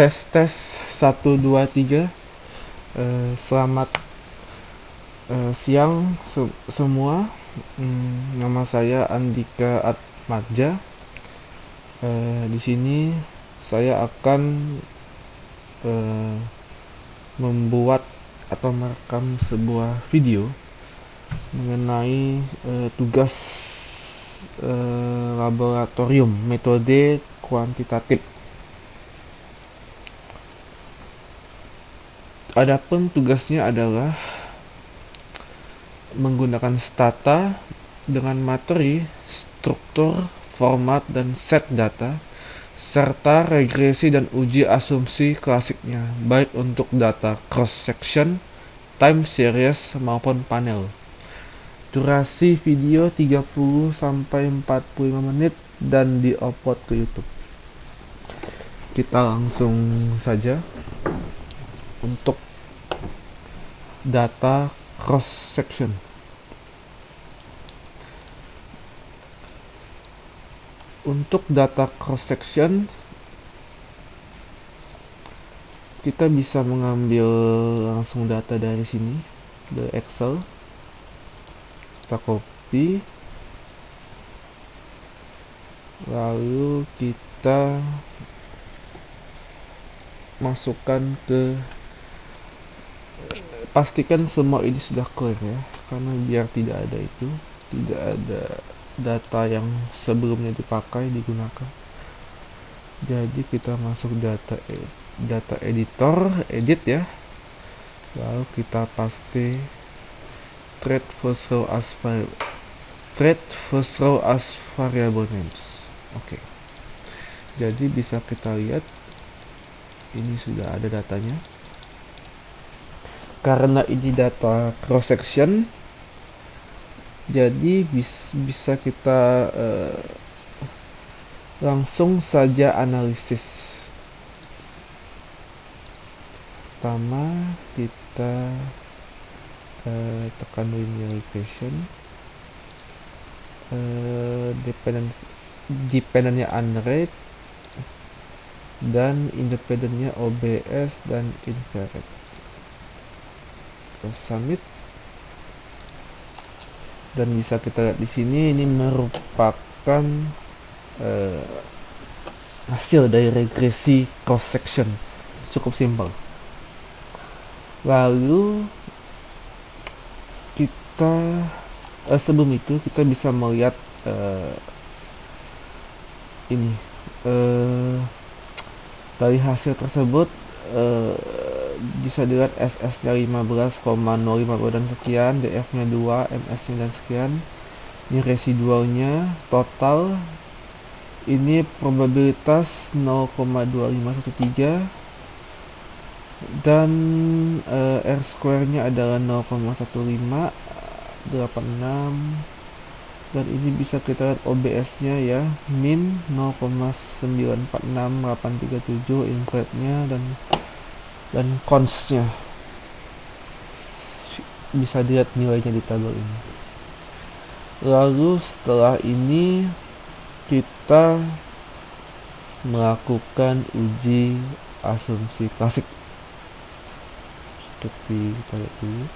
Tes tes 1 2 3. Selamat siang semua. Nama saya Andika Atmadja. Di sini saya akan membuat atau merekam sebuah video mengenai tugas laboratorium metode kuantitatif. Adapun tugasnya adalah menggunakan stata dengan materi, struktur, format, dan set data, serta regresi dan uji asumsi klasiknya, baik untuk data cross-section, time series, maupun panel. Durasi video 30-45 menit dan di-upload ke YouTube. Kita langsung saja. Untuk data cross section, kita bisa mengambil langsung data dari sini, dari Excel. Kita copy, lalu kita masukkan ke, pastikan semua ini sudah clear ya, karena biar tidak ada data yang sebelumnya digunakan. Jadi kita masuk data editor, edit ya, lalu kita paste thread first row as variable names. Oke. Jadi bisa kita lihat ini sudah ada datanya. Karena ini data cross section, jadi bisa kita langsung saja analisis. Pertama kita tekan linear regression, dependentnya unrate dan independentnya OBS dan infrared. Submit, dan bisa kita lihat di sini ini merupakan hasil dari regresi cross section, cukup simpel. Lalu kita sebelum itu kita bisa melihat ini dari hasil tersebut bisa dilihat SS-nya 15,052 dan sekian, DF-nya 2, MS-nya dan sekian. Ini residualnya total. Ini probabilitas 0,2513 dan R square-nya adalah 0,1586, dan ini bisa kita lihat OBS-nya ya, min 0,946837, infrared-nya dan cons-nya bisa dilihat nilainya di tabel ini. Lalu setelah ini kita melakukan uji asumsi klasik seperti kita lihat dulu.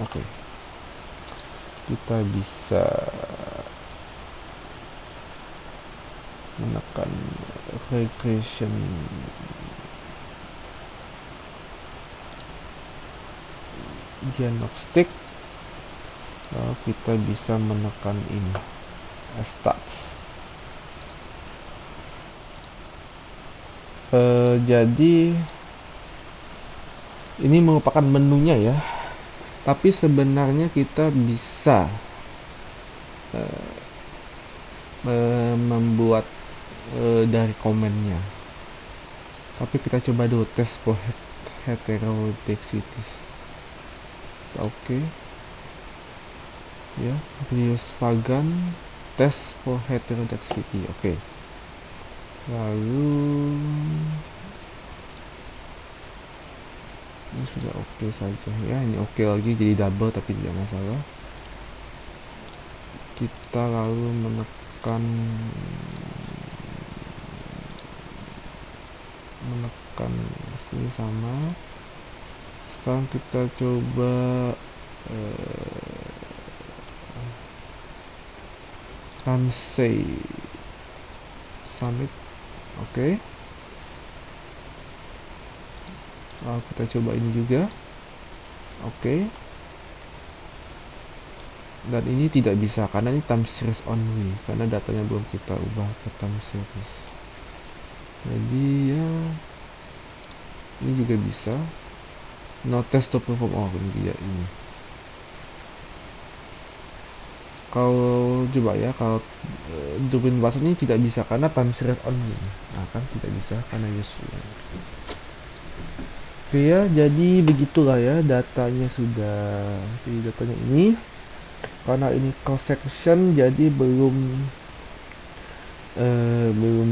Oke. Kita bisa menekan regression diagnostic, lalu kita bisa menekan ini stats. Jadi ini merupakan menunya ya, tapi sebenarnya kita bisa membuat dari komennya, tapi kita coba dulu tes for heterodexities. Oke ya, Brios Pagan tes for heterodexity. Oke. Lalu ini sudah oke saja ya, ini oke lagi, jadi double tapi tidak masalah. kita lalu menekan sini sama. Sekarang kita coba Ramsey Summit. Oke. Lalu kita coba ini juga. Oke. Dan ini tidak bisa karena ini time series only, karena datanya belum kita ubah ke time series. Jadi ya ini juga bisa. No test to perform. Oh ini dia ini. Kalau coba ya, kalau Durbin Blast ini tidak bisa karena time series only. Nah kan tidak bisa karena useful. Oke ya, jadi begitulah ya datanya sudah. Jadi datanya ini karena ini cross section jadi belum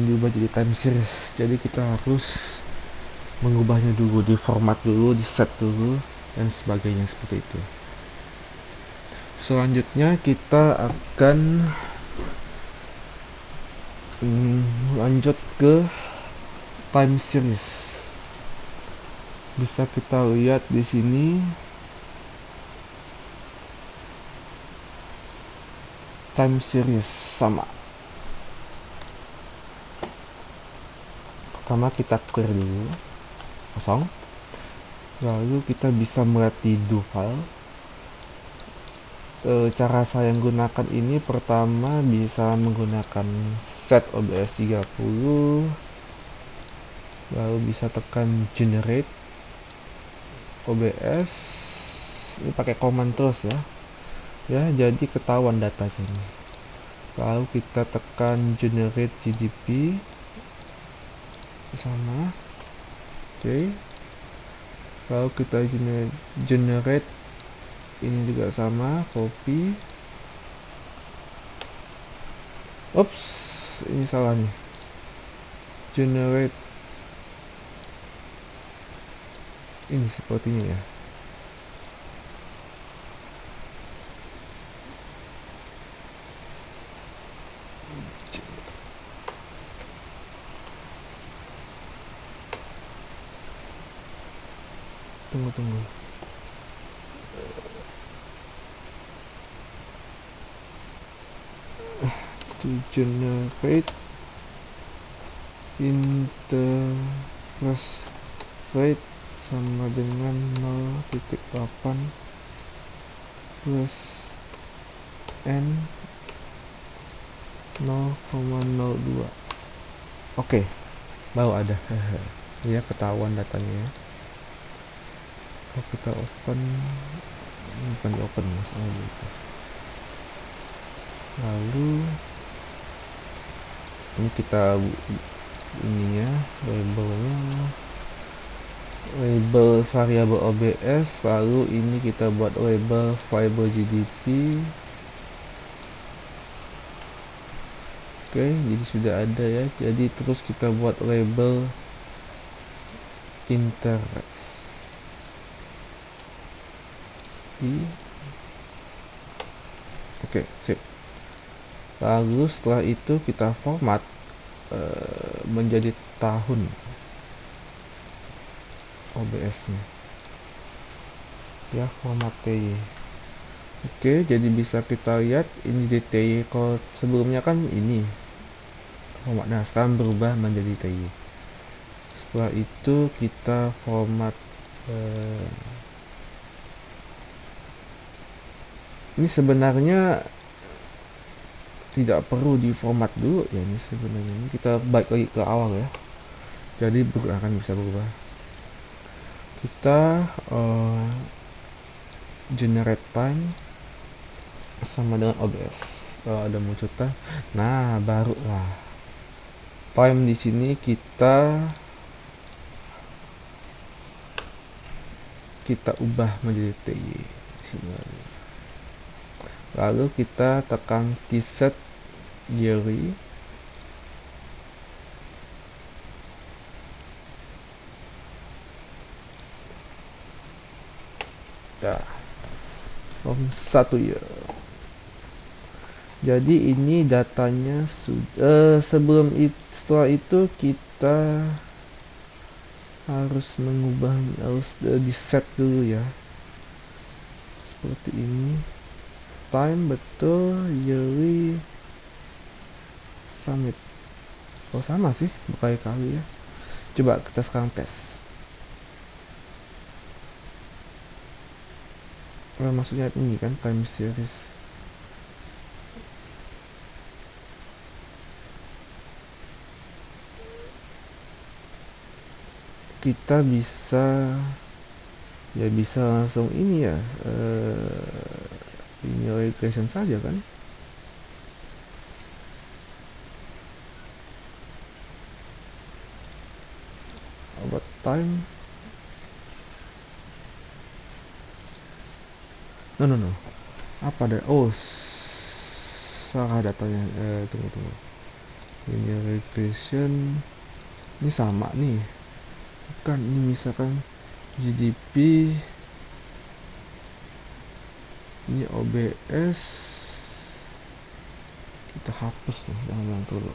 diubah jadi time series. Jadi kita harus mengubahnya dulu, di format dulu, di set dulu dan sebagainya seperti itu. Selanjutnya kita akan lanjut ke time series. Bisa kita lihat di sini time series sama. Pertama kita clear dulu kosong, lalu kita bisa melihat di do file. Cara saya menggunakan ini, pertama bisa menggunakan set OBS 30, lalu bisa tekan generate OBS, ini pakai command terus ya, jadi ketahuan datanya ini. Lalu kita tekan generate GDP sama. Oke. Lalu kita generate ini juga sama, copy. Ups, ini salah nih. Generate ini sepertinya ya. Tunggu. To generate interest rate sama dengan 0.8 plus N 0,02. Oke, baru ada. Ya, ketahuan datanya ya. Kalau kita open, bukan di open masalah gitu. Lalu ini kita ininya label variabel OBS, lalu ini kita buat label variable GDP. Oke, jadi sudah ada ya. Jadi terus kita buat label interest. Oke, sip. Lalu setelah itu kita format menjadi tahun OBS-nya. Ya, format TY. Oke, jadi bisa kita lihat ini di TY. Kalau sebelumnya kan ini format. Nah, sekarang berubah menjadi TY. Setelah itu kita format ini sebenarnya tidak perlu di format dulu ya, ini sebenarnya ini kita balik lagi ke awal ya, jadi akan bisa berubah. Kita generate time sama dengan OBS. Ada muncul time. Nah, barulah time di sini kita ubah menjadi TY sini. Lalu kita tekan T-set yearly. From 1 year. Jadi ini datanya sudah setelah itu kita harus di set dulu ya, seperti ini. Time betul, yearly, summit. Oh sama sih, berkali-kali ya. Coba kita sekarang tes. Maksudnya ini kan time series. Kita bisa langsung ini ya, linear regression saja kan. About time, no, apa ada, salah datanya. Tunggu, linear regression ini sama nih, bukan ini. Misalkan GDP, ini OBS, kita hapus nih, jangan dulu.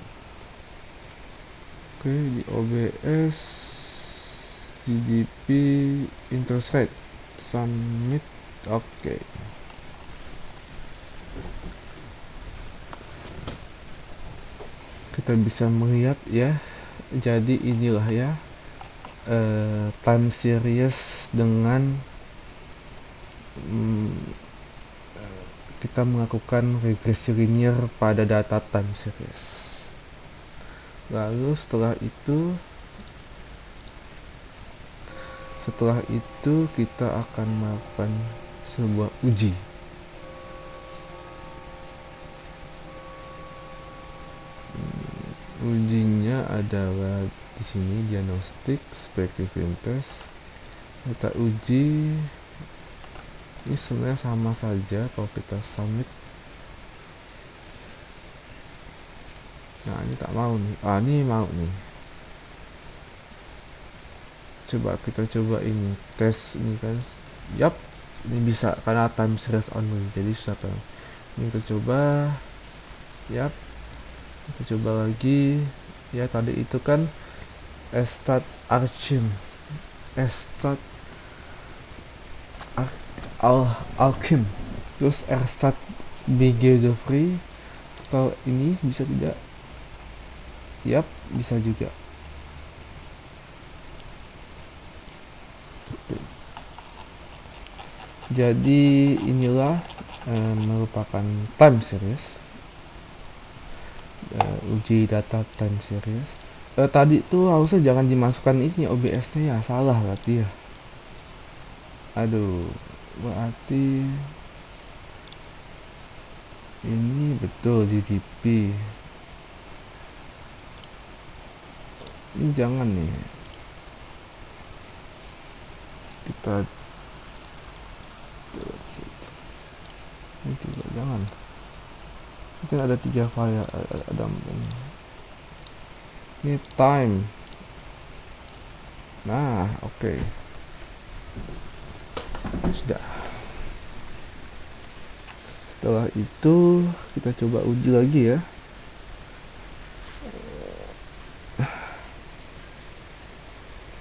Oke, di OBS GDP interest rate submit. Oke. Kita bisa melihat ya, jadi inilah ya, time series dengan kita melakukan regresi linear pada data time series. Lalu setelah itu kita akan melakukan sebuah uji. Ujinya adalah di sini, diagnostik, speculative test. Kita uji. Ini sebenarnya sama saja kalau kita submit. Nah ini tak mau nih. Ini mau nih. Kita coba ini tes ini kan. Yap, ini bisa karena time series only. Jadi sudah kan. Ini kita coba. Yap. Kita coba lagi. Ya tadi itu kan start archim. Start alkim. Terus start bg de free. Kalau ini bisa tidak? Yap, bisa juga. Jadi inilah merupakan time series, uji data time series. Tadi tuh harusnya jangan dimasukkan ini OBS-nya ya, salah berarti ya. Aduh, berarti ini betul GDP. Ini jangan nih. Kita ini juga jangan. Mungkin ada 3 file, ada ini time. Nah, oke. Sudah. Setelah itu kita coba uji lagi ya.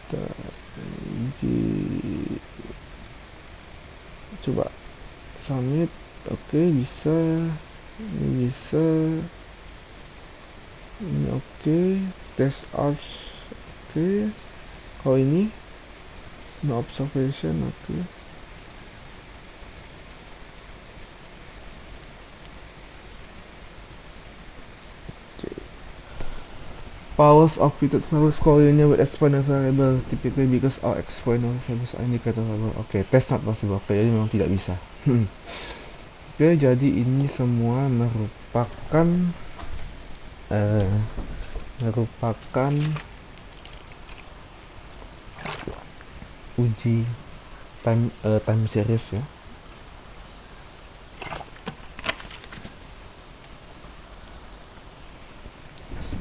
Kita uji, coba submit. Oke, bisa. Ini bisa. Ini oke. Test arch. Oke. Kalau ini no observation. Oke. Powers of fitted powers collinear with exponent variable typically because all exponent variables are indicator variable. Oke, test not possible. Oke, jadi memang tidak bisa. Oke, jadi ini semua merupakan uji time series ya.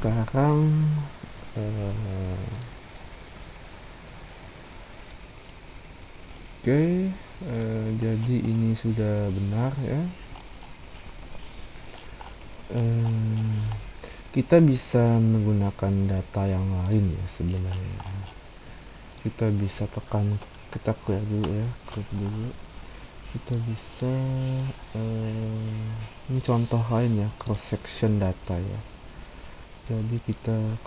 Sekarang jadi ini sudah benar ya. kita bisa menggunakan data yang lain ya sebenarnya. Kita bisa tekan, kita clear dulu ya, kita bisa ini contoh lain ya, cross section data ya. Jadi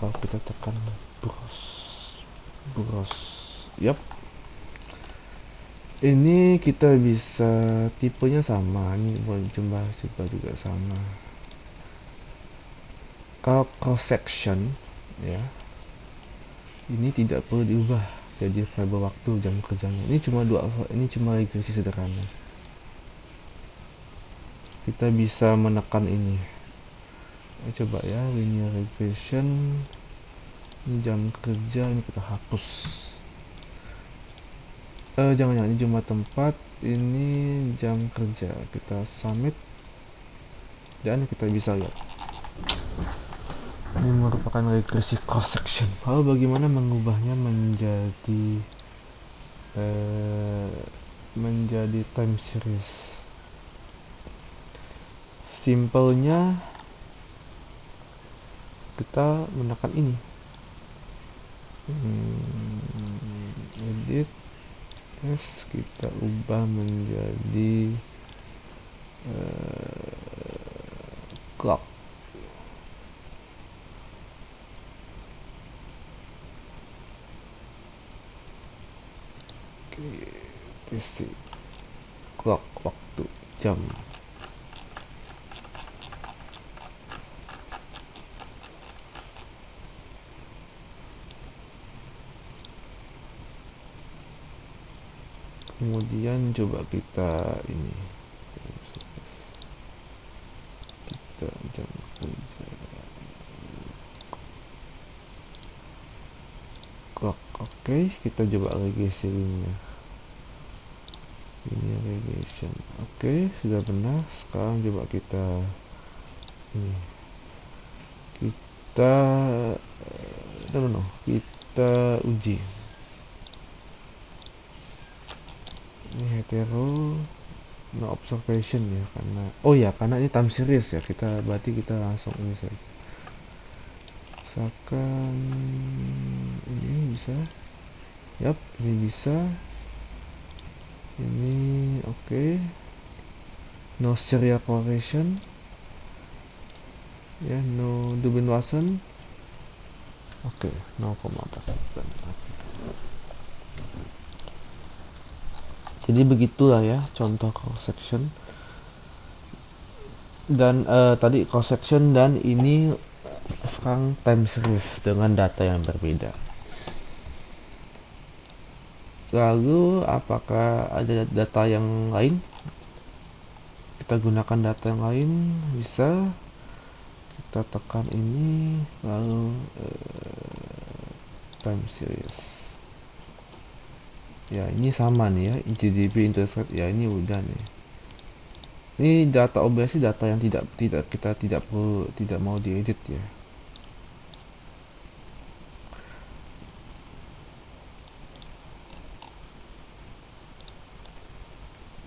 kalau kita tekan browse, yap, ini kita bisa tipenya sama, ini boleh coba juga sama. Kalau cross section ya, ini tidak perlu diubah jadi variabel waktu jam kerjanya. Ini cuma regresi sederhana. Kita bisa menekan ini. Coba ya, linear regression. Ini jam kerja, ini kita hapus. Jangan, ini cuma tempat, ini jam kerja. Kita submit dan kita bisa lihat. Ini merupakan regresi cross section. Lalu bagaimana mengubahnya menjadi time series? Simpelnya kita menekan ini, edit, terus kita ubah menjadi clock. Oke, clock, waktu, jam. Kemudian coba kita ini, kita jam kerja, clock. Oke, kita coba regresinya. Ini regression. Oke, sudah benar. Sekarang coba kita ini, kita uji. Ini hetero no observation ya, karena ini time series ya, berarti kita langsung ini saja. Misalkan ini bisa, yap, ini bisa, ini oke. No serial correlation ya, no Dubin Watson. Oke, 0,4. Jadi begitulah ya contoh cross section. Dan tadi cross section, dan ini sekarang time series dengan data yang berbeda. Lalu apakah ada data yang lain? Kita gunakan data yang lain, bisa kita tekan ini, lalu time series ya, ini sama nih ya, GDP intercept ya, ini udah nih. Ini data obviously data yang kita tidak mau diedit ya.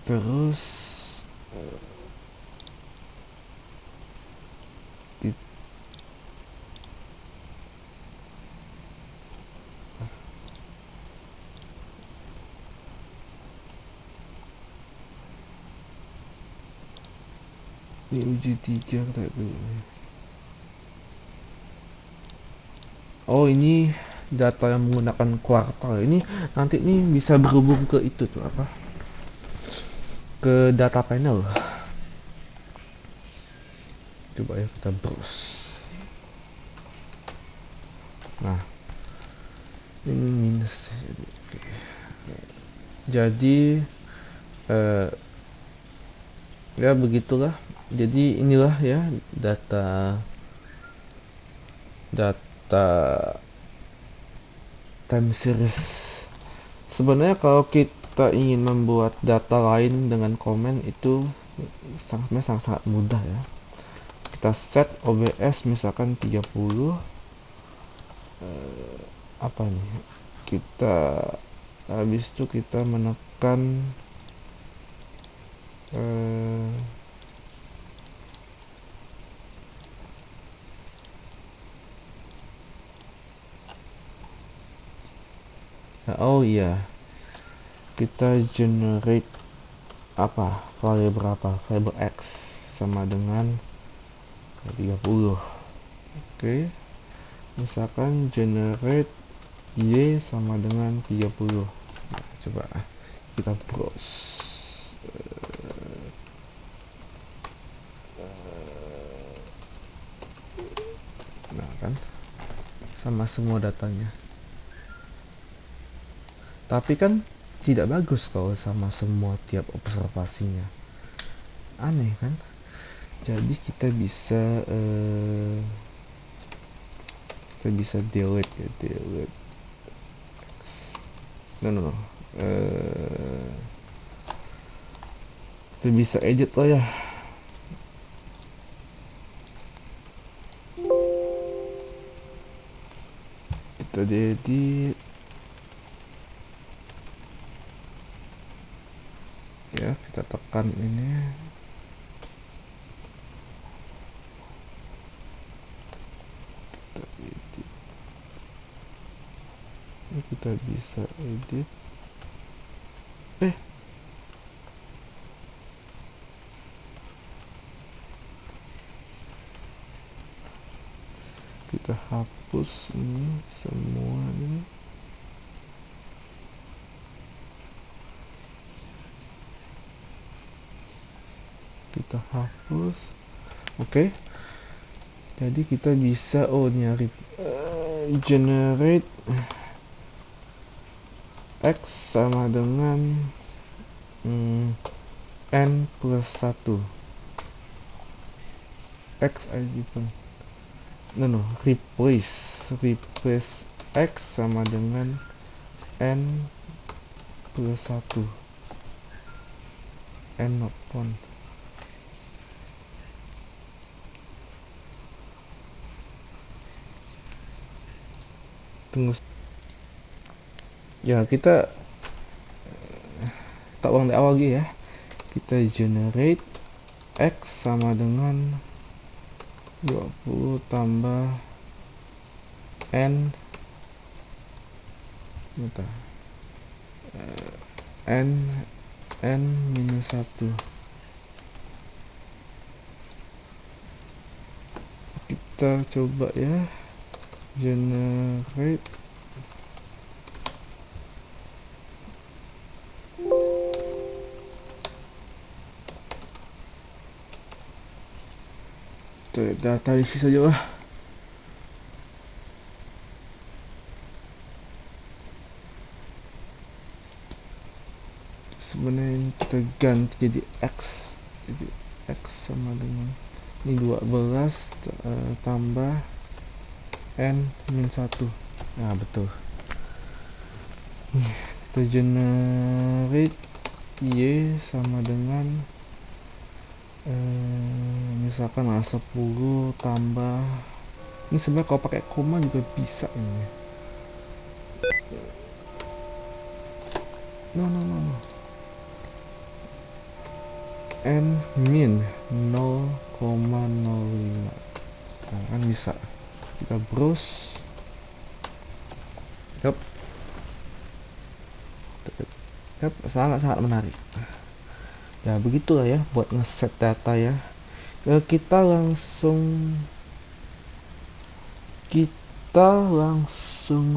Terus ini uji 3 kita dulu. Oh, ini data yang menggunakan kuartal. Ini nanti ini bisa berhubung ke itu tuh apa? Ke data panel. Coba ya kita browse. Nah, ini minus. Jadi ya begitulah. Jadi inilah ya data time series. Sebenarnya kalau kita ingin membuat data lain dengan komen itu sangat mudah ya. Kita set OBS misalkan 30, apa nih, kita habis itu kita menekan Oh iya, kita generate apa, variabel apa, variabel x sama dengan 30. Oke, misalkan generate y sama dengan 30. Nah, coba kita browse. Nah kan, sama semua datanya. Tapi kan tidak bagus kalau sama semua tiap observasinya. Aneh kan? Jadi kita bisa delete ya, delete. No. Kita bisa edit lah ya. Kita edit. Ya, kita tekan ini. Kita edit. Ini kita bisa edit. Kita hapus ini semua ini. Kita hapus. Oke. Jadi kita bisa nyari generate x sama dengan n plus 1. X given. No, replace x sama dengan n plus 1. N upon. Tunggu. Ya, kita tak ulang dari awal lagi ya. Kita generate x sama dengan 20 tambah n n minus 1. Kita coba ya, generate data di sini saja lah. Sebenarnya kita ganti jadi x, jadi x sama dengan ini 12 tambah n min 1. Nah betul. Kita generate y sama dengan misalkan 10 tambah, ini sebenarnya kalau pakai koma juga bisa ini. No. N min 0,05. Nah, kan bisa. Kita browse. Yup, sangat menarik. Ya begitulah ya buat ngeset data ya. Kita langsung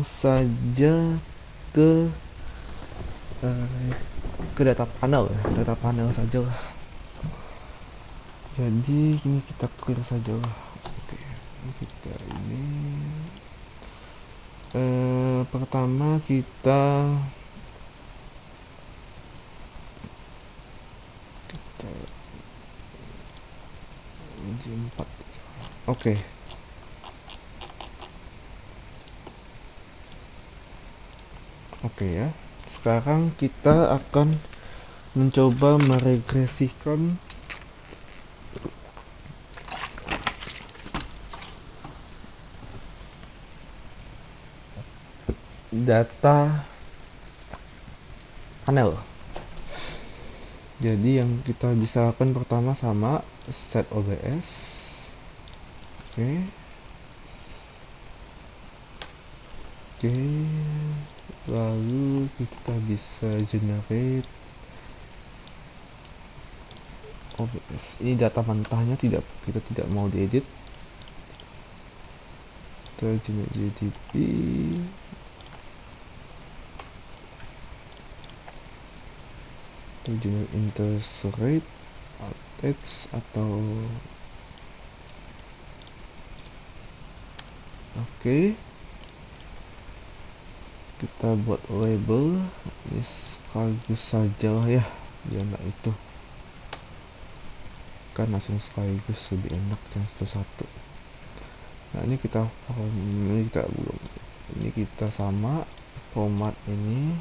saja ke data panel ya, data panel saja lah. Jadi ini kita clear saja lah. Oke, kita ini pertama kita J4. Oke. Oke ya. Sekarang kita akan mencoba meregresikan data panel. Jadi yang kita bisa lakukan pertama sama set OBS. Oke. Oke, lalu kita bisa generate OBS. Ini data mentahnya, kita tidak mau diedit. Kita generate GDP. Kita generate interest rate, outage atau oke. Kita buat label ini sekaligus saja lah ya, biar nggak itu kan langsung sekaligus lebih enak yang satu-satu. Nah ini kita belum, ini kita sama format ini,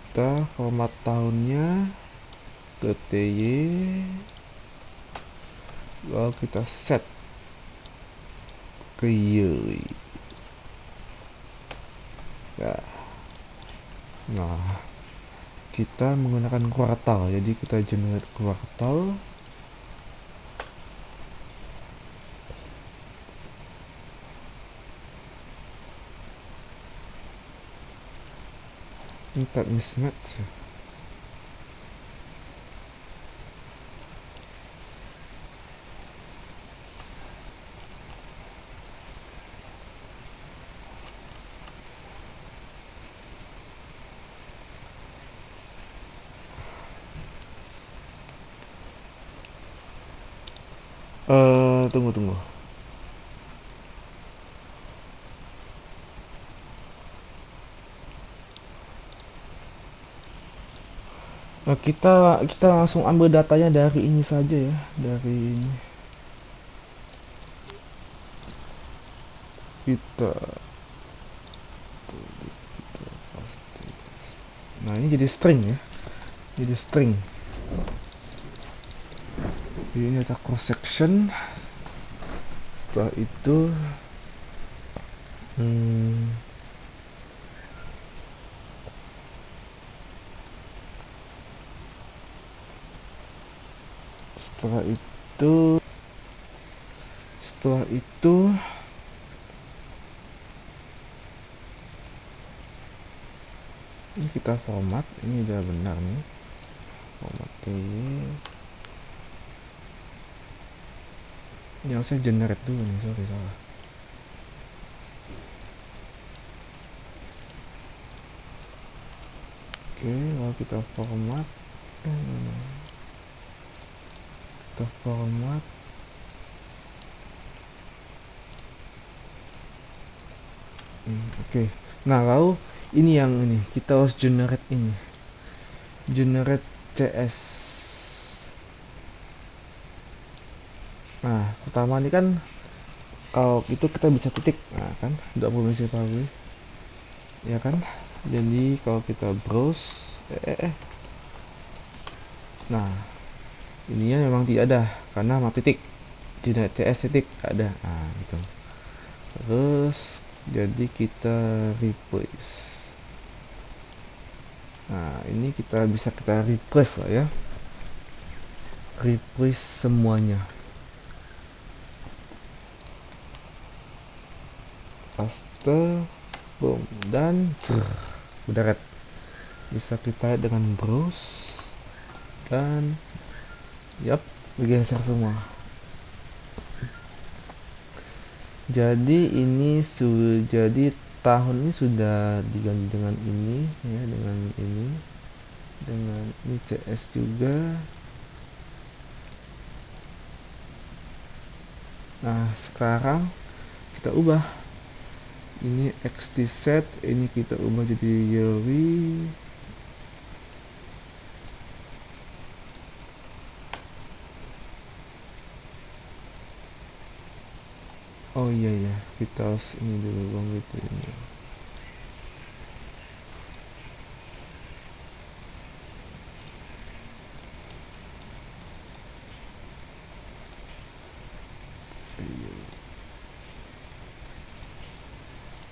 kita format tahunnya TTY, lalu kita set ke year. Nah kita menggunakan kuartal, jadi kita generate kuartal. Ini tak mismatch. Tunggu. Kita langsung ambil datanya dari ini saja ya, dari ini. Kita pasti. Nah ini jadi string ya, jadi string. Ini ada cross section. Setelah itu setelah itu ini kita format, ini udah benar nih, format ini harusnya generate dulu nih, sorry salah. Oke, lalu kita format, oke. Nah lalu ini kita harus generate ini, generate CS. Nah pertama ini kan kalau itu kita bisa titik, nah kan tidak perlu misi pabrik ya kan. Jadi kalau kita browse nah ininya memang tidak ada karena sama titik, generate CS titik ada, nah gitu. Terus jadi kita replace. Nah ini kita bisa replace lah ya, replace semuanya, paste, boom, dan udah red. Bisa kita lihat dengan browse dan yap, bergeser semua. Jadi ini jadi tahun ini sudah diganti dengan ini ya, dengan ini CS juga. Nah sekarang kita ubah ini XT set, ini kita ubah jadi yearly. Oh iya ya, kita harus ini dulu bang, gitu ini.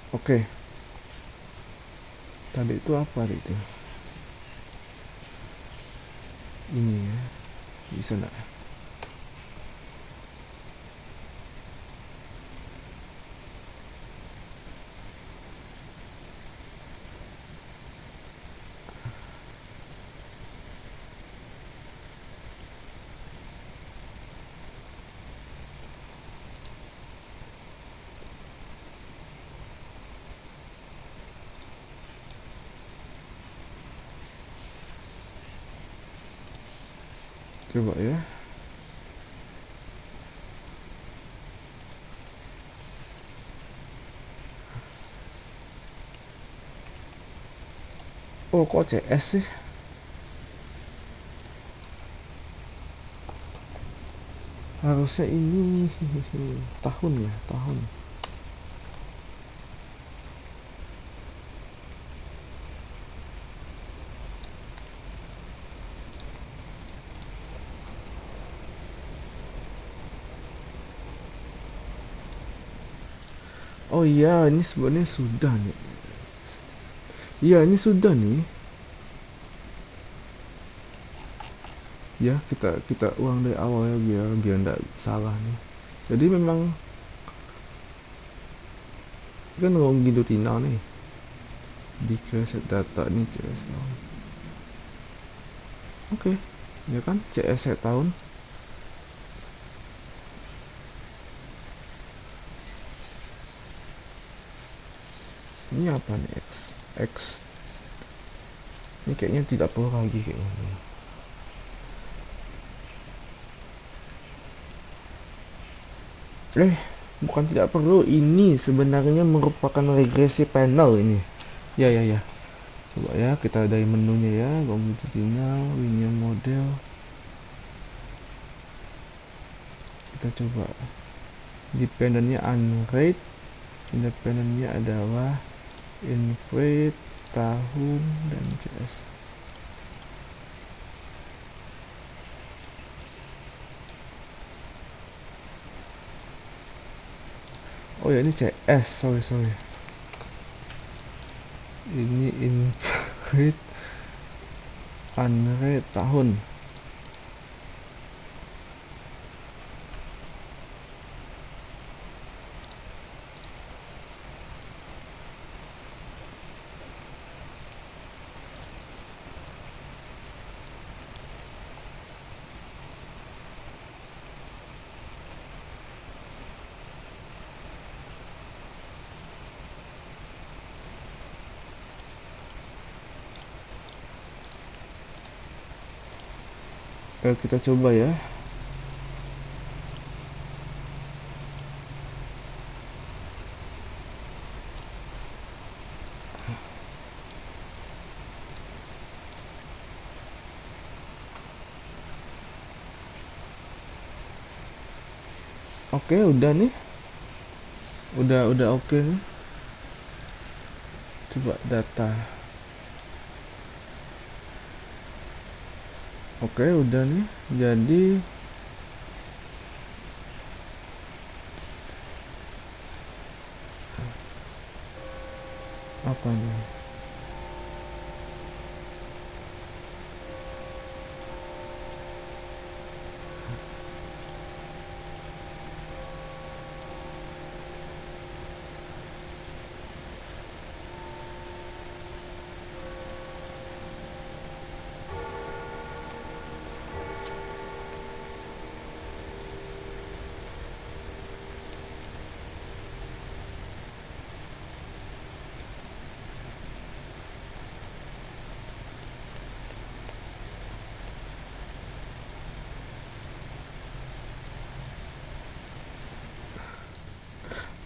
Oke. Tadi itu apa itu? Ini ya, bisa enggak? Coba ya. Oh, kok CS sih? Harusnya ini tahun ya, tahun. Oh iya, ini sebenarnya sudah nih. Iya, ini sudah nih. Ya, kita kita ulang dari awal ya, biar biar nggak salah nih. Jadi memang kan ngomong gitu Tina nih di create data ini CS tahun. Oke, ya kan CS tahun. Ini apa nih X? X. Ini kayaknya tidak perlu lagi kayaknya. Bukan tidak perlu. Ini sebenarnya merupakan regresi panel ini. Ya ya ya. Coba ya, kita dari menunya ya, longitudinal, linear model. Kita coba. Dependennya unrate, independennya adalah inflate, tahun, dan CS. Oh ya, ini CS, sorry. Ini inflate, unrate, tahun. Kita coba ya. Oke, udah nih. Udah oke nih. Coba data. Oke, udah nih. Jadi apa nih?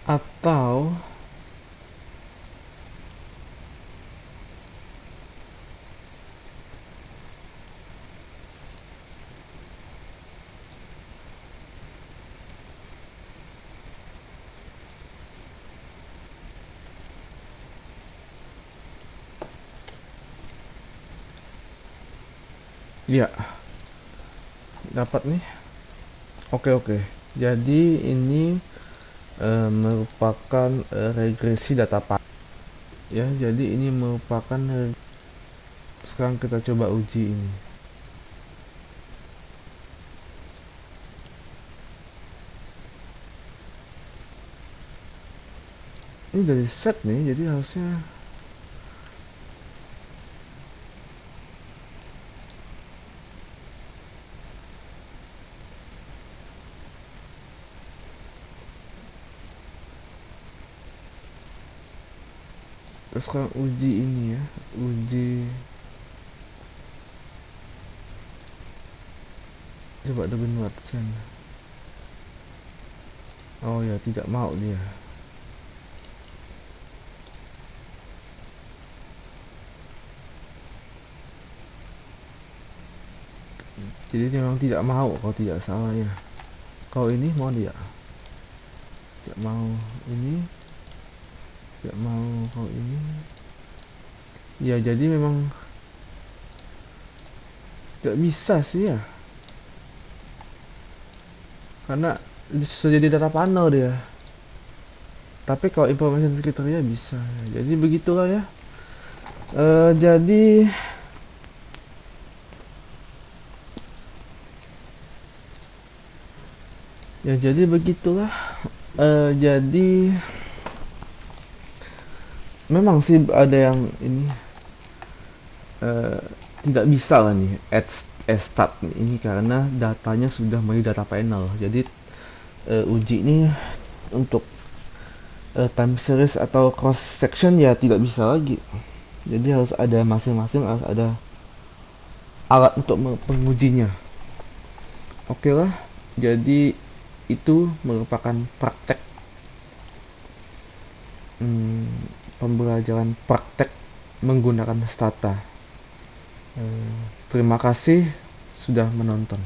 Atau ya, dapat nih. Oke. Jadi ini merupakan regresi data pak. Ya, jadi ini merupakan sekarang kita coba uji ini. Ini dari set nih, jadi harusnya terus sekarang uji ini ya, uji Coba Robin Watson. Oh ya, tidak mau dia. Jadi dia memang tidak mau kalau tidak salah ya. Kalau ini mau dia? Tidak mau. Ini tidak mau. Kalau ini ya, jadi memang tidak bisa sih ya. Karena sudah jadi data panel dia. Tapi kalau information kriteria bisa. Jadi begitulah ya. Jadi ya, jadi begitulah. Jadi memang sih ada yang ini eh, tidak bisa lah nih add stat ini karena datanya sudah melalui data panel. Jadi uji ini untuk time series atau cross section ya tidak bisa lagi. Jadi harus ada masing-masing, harus ada alat untuk mengujinya. Oke lah. Jadi itu merupakan praktek pembelajaran praktek menggunakan stata. Terima kasih sudah menonton.